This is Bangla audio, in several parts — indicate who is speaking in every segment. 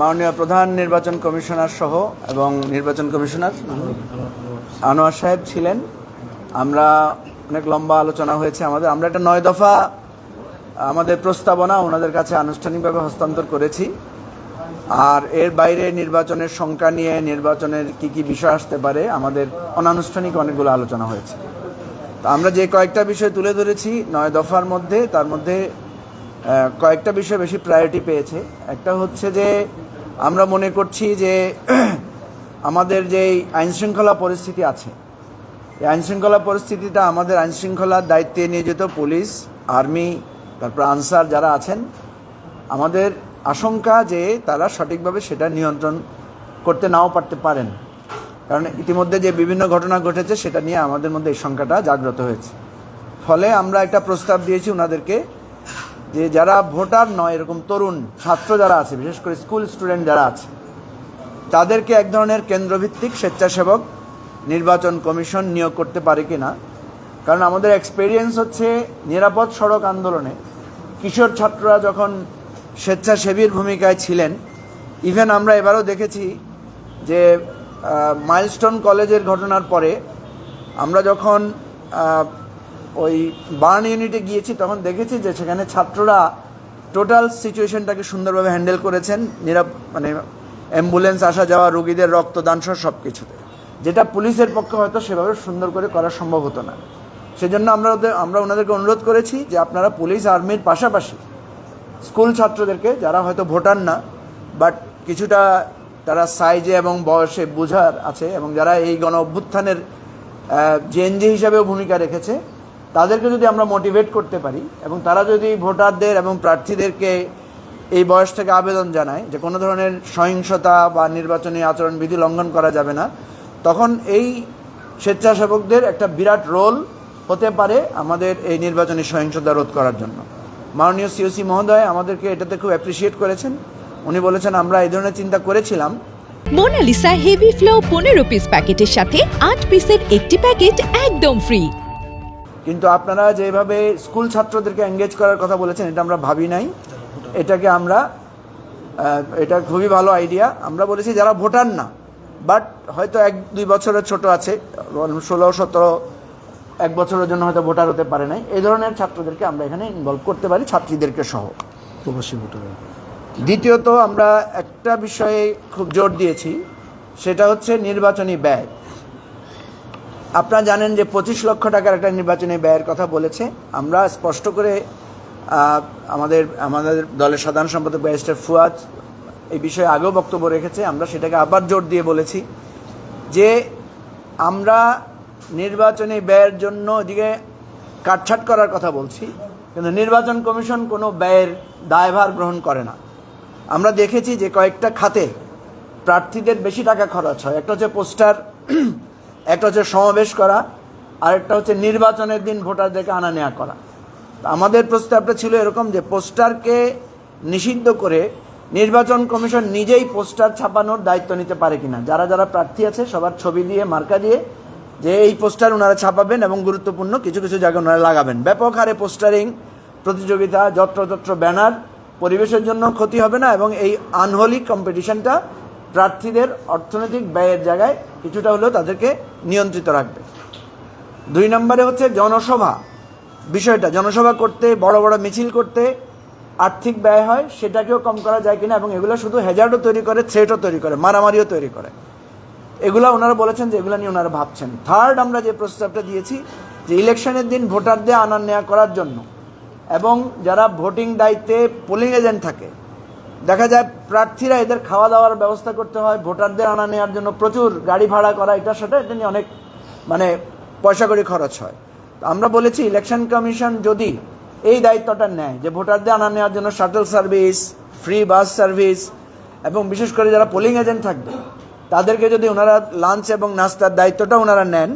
Speaker 1: মাননীয় প্রধান নির্বাচন কমিশনার সহ এবং নির্বাচন কমিশনার আনোয়ার সাহেব ছিলেন। আমরা অনেক লম্বা আলোচনা হয়েছে আমরা একটা 9 দফা আমাদের প্রস্তাবনা ওনাদের কাছে আনুষ্ঠানিকভাবে হস্তান্তর করেছি। আর এর বাইরে নির্বাচনের সংখ্যা নিয়ে নির্বাচনের কি বিষয় আসতে পারে আমাদের অনানুষ্ঠানিক অনেকগুলো আলোচনা হয়েছে। তো আমরা যে কয়েকটা বিষয় তুলে ধরেছি 9 দফার মধ্যে, তার মধ্যে কয়েকটা বিষয় বেশি প্রায়োরিটি পেয়েছে। একটা হচ্ছে যে আমরা মনে করছি যে আমাদের যে আইনশৃঙ্খলা পরিস্থিতি আছে, এই আইনশৃঙ্খলা পরিস্থিতিটা আমাদের আইনশৃঙ্খলার দায়িত্বে নিয়োজিত পুলিশ, আর্মি, তারপর আনসার যারা আছেন, আমাদের আশঙ্কা যে তারা সঠিকভাবে সেটা নিয়ন্ত্রণ করতে নাও পারতে পারেন। কারণ ইতিমধ্যে যে বিভিন্ন ঘটনা ঘটেছে সেটা নিয়ে আমাদের মধ্যে এই শঙ্কাটা জাগ্রত হয়েছে। ফলে আমরা একটা প্রস্তাব দিয়েছি ওনাদেরকে যে যারা ভোটার নয়, এরকম তরুণ ছাত্র যারা আছে, বিশেষ করে স্কুল স্টুডেন্ট যারা আছে, তাদেরকে এক ধরনের কেন্দ্রভিত্তিক স্বেচ্ছাসেবক নির্বাচন কমিশন নিয়োগ করতে পারে কিনা। কারণ আমাদের এক্সপেরিয়েন্স হচ্ছে নিরাপদ সড়ক আন্দোলনে কিশোর ছাত্ররা যখন স্বেচ্ছাসেবীর ভূমিকায় ছিলেন, ইভেন আমরা এবারও দেখেছি যে মাইলস্টোন কলেজের ঘটনার পরে আমরা যখন ওই বার্ন ইউনিটে গিয়েছি তখন দেখেছি যে সেখানে ছাত্ররা টোটাল সিচুয়েশনটাকে সুন্দরভাবে হ্যান্ডেল করেছেন, মানে অ্যাম্বুলেন্স আসা যাওয়া, রোগীদের রক্তদান সহ সব কিছুতে, যেটা পুলিশের পক্ষে হয়তো সেভাবে সুন্দর করে করা সম্ভব হতো না। সেজন্য আমরা ওনাদেরকে অনুরোধ করেছি যে আপনারা পুলিশ আর্মির পাশাপাশি স্কুল ছাত্রদেরকে, যারা হয়তো ভোটার না বাট কিছুটা তারা সাইজে এবং বয়সে বোঝার আছে এবং যারা এই গণ অভ্যুত্থানের জেএনজি হিসাবেও ভূমিকা রেখেছে, তাদেরকে যদি আমরা মোটিভেট করতে পারি এবং তারা যদি ভোটারদের এবং প্রার্থীদেরকে এই বয়স থেকে আবেদন জানায় যে কোনো ধরনের সহিংসতা বা নির্বাচনী আচরণবিধি লঙ্ঘন করা যাবে না, তখন এই স্বেচ্ছাসেবকদের একটা বিরাট রোল হতে পারে আমাদের এই নির্বাচনী সহিংসতা রোধ করার জন্য। মাননীয় সিওসি মহোদয় আমাদেরকে এটাতে খুব অ্যাপ্রিসিয়েট করেছেন। উনি বলেছেন আমরা এই ধরনের চিন্তা করেছিলাম।
Speaker 2: মোনালিসা হেভি ফ্লো 15 পিস প্যাকেটের সাথে 8 পিসের একটি প্যাকেট একদম ফ্রি।
Speaker 1: কিন্তু আপনারা যেভাবে স্কুল ছাত্রদেরকে এঙ্গেজ করার কথা বলেছেন, এটা আমরা ভাবি নাই। এটা খুবই ভালো আইডিয়া। আমরা বলেছি যারা ভোটার না বাট হয়তো 1-2 বছরের ছোট আছে, 16-17 1 বছরের জন্য হয়তো ভোটার হতে পারে নাই, এই ধরনের ছাত্রদেরকে আমরা এখানে ইনভলভ করতে পারি, ছাত্রীদেরকে সহ।
Speaker 3: প্রবাসী ভোটার।
Speaker 1: দ্বিতীয়ত আমরা একটা বিষয়ে খুব জোর দিয়েছি, সেটা হচ্ছে নির্বাচনী ব্যয়। আপনারা জানেন যে 25 লক্ষ টাকার একটা নির্বাচনী ব্যয়ের কথা বলেছে। আমরা স্পষ্ট করে আমাদের দলের সাধারণ সম্পাদক ব্যারিস্টার ফুয়াদ এই বিষয়ে আগেও বক্তব্য রেখেছে। আমরা সেটাকে আবার জোর দিয়ে বলেছি যে আমরা নির্বাচনী ব্যয়ের জন্য এদিকে কাটছাট করার কথা বলছি, কিন্তু নির্বাচন কমিশন কোনো ব্যয়ের দায়ভার গ্রহণ করে না। আমরা দেখেছি যে কয়েকটা খাতে প্রার্থীদের বেশি টাকা খরচ হয়। একটা হচ্ছে পোস্টার, একটা হচ্ছে সমাবেশ করা, আর একটা হচ্ছে নির্বাচনের দিন ভোটারদেরকে আনা নেওয়া করা। আমাদের প্রস্তাবটা ছিল এরকম যে পোস্টারকে নিষিদ্ধ করে নির্বাচন কমিশন নিজেই পোস্টার ছাপানোর দায়িত্ব নিতে পারে কিনা, যারা যারা প্রার্থী আছে সবার ছবি দিয়ে, মার্কা দিয়ে, যে এই পোস্টার ওনারা ছাপাবেন এবং গুরুত্বপূর্ণ কিছু কিছু জায়গায় ওনারা লাগাবেন। ব্যাপক হারে পোস্টারিং প্রতিযোগিতা, যত্রতত্র ব্যানার পরিবেশের জন্য ক্ষতি হবে না এবং এই আনহোলি কম্পিটিশনটা প্রার্থীদের অর্থনৈতিক ব্যয়ের জায়গায় কিছুটা হলেও তাদেরকে নিয়ন্ত্রিত রাখবে। 2 নম্বরে হচ্ছে জনসভা বিষয়টা। জনসভা করতে, বড় বড় মিছিল করতে আর্থিক ব্যয় হয়, সেটাকেও কম করা যায় কিনা, এবং এগুলো শুধু হ্যাজার্ডও তৈরি করে, থ্রেটও তৈরি করে, মারামারিও তৈরি করে। এগুলো ওনারা বলেছেন যে এগুলো নিয়ে ওনারা ভাবছেন। থার্ড, আমরা যে প্রস্তাবটা দিয়েছি যে ইলেকশনের দিন ভোটারদের আনা নেওয়া করার জন্য এবং যারা ভোটিং দায়িত্বে পোলিং এজেন্ট থাকে, দেখা যায় প্রার্থীরা এদের খাওয়া দাওয়ার ব্যবস্থা করতে হয়, ভোটারদের আনা নেওয়ার জন্য প্রচুর গাড়ি ভাড়া করা, এটা নিয়ে অনেক পয়সা করে খরচ হয়। তো আমরা বলেছি ইলেকশন কমিশন যদি এই দায়িত্বটা নেয় যে ভোটারদের আনা নেওয়ার জন্য shuttle service, free bus service, এবং বিশেষ করে যারা পোলিং এজেন্ট থাকবে তাদেরকে যদি ওনারা লাঞ্চ এবং নাস্তার দায়িত্বটা ওনারা নেন,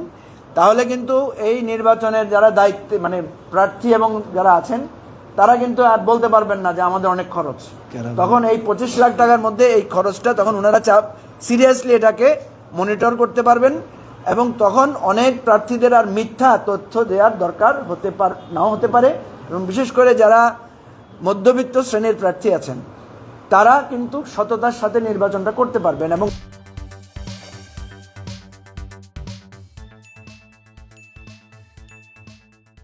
Speaker 1: তাহলে কিন্তু এই নির্বাচনের যারা দায়িত্বে প্রার্থী এবং যারা আছেন তারা কিন্তু আর বলতে পারবেন না যে আমাদের অনেক খরচ। তখন এই 25 লাখ টাকার মধ্যে এই খরচটা তখন ওনারা সিরিয়াসলি এটাকে মনিটর করতে পারবেন এবং তখন অনেক প্রার্থীদের আর মিথ্যা তথ্য দেওয়ার দরকার নাও হতে পারে। এবং বিশেষ করে যারা মধ্যবিত্ত শ্রেণীর প্রার্থী আছেন তারা কিন্তু সততার সাথে নির্বাচনটা করতে পারবেন এবং